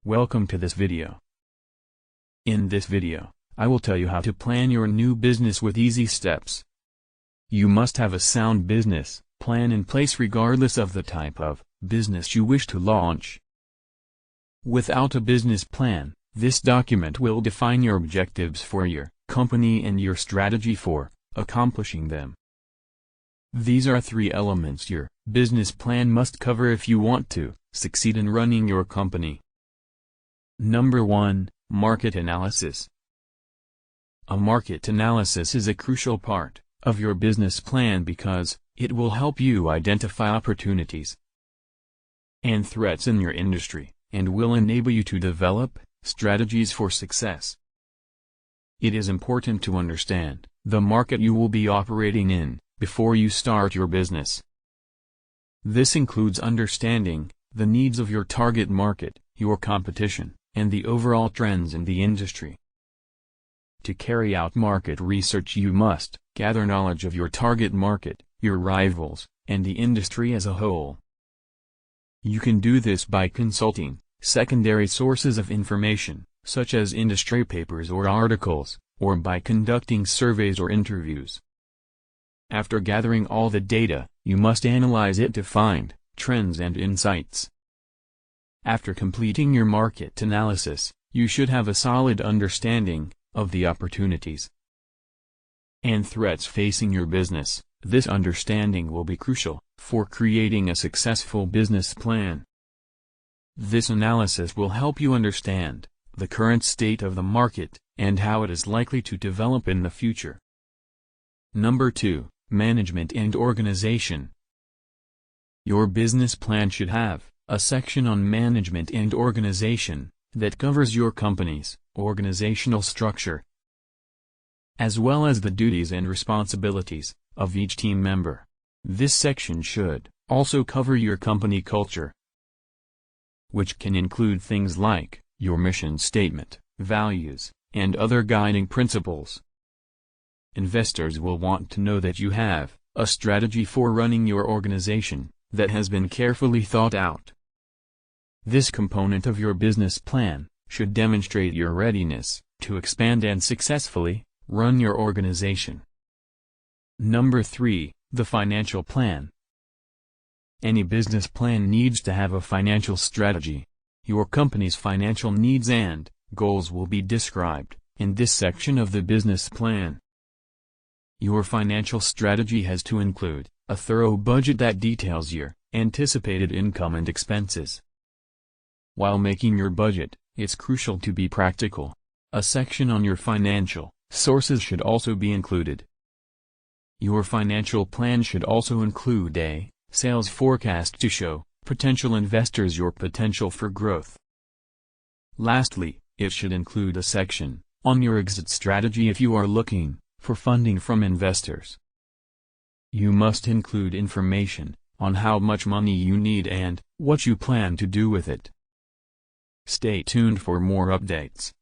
Welcome to this video. In this video, I will tell you how to plan your new business with easy steps. You must have a sound business plan in place regardless of the type of business you wish to launch. Without a business plan, this document will define your objectives for your company and your strategy for accomplishing them. These are 3 elements your business plan must cover if you want to succeed in running your company. Number 1, Market Analysis. A market analysis is a crucial part of your business plan because it will help you identify opportunities and threats in your industry, and will enable you to develop strategies for success. It is important to understand the market you will be operating in before you start your business. This includes understanding the needs of your target market, your competition, and the overall trends in the industry. To carry out market research, you must gather knowledge of your target market, your rivals, and the industry as a whole. You can do this by consulting secondary sources of information, such as industry papers or articles, or by conducting surveys or interviews. After gathering all the data, you must analyze it to find trends and insights. After completing your market analysis, you should have a solid understanding of the opportunities and threats facing your business. This understanding will be crucial for creating a successful business plan. This analysis will help you understand the current state of the market and how it is likely to develop in the future. Number 2, Management and Organization. Your business plan should have a section on management and organization that covers your company's organizational structure, as well as the duties and responsibilities of each team member. This section should also cover your company culture, which can include things like your mission statement, values, and other guiding principles. Investors will want to know that you have a strategy for running your organization that has been carefully thought out. This component of your business plan should demonstrate your readiness to expand and successfully run your organization. Number 3, the Financial Plan. Any business plan needs to have a financial strategy. Your company's financial needs and goals will be described in this section of the business plan. Your financial strategy has to include a thorough budget that details your anticipated income and expenses. While making your budget, it's crucial to be practical. A section on your financial sources should also be included. Your financial plan should also include a sales forecast to show potential investors your potential for growth. Lastly, it should include a section on your exit strategy if you are looking for funding from investors. You must include information on how much money you need and what you plan to do with it. Stay tuned for more updates.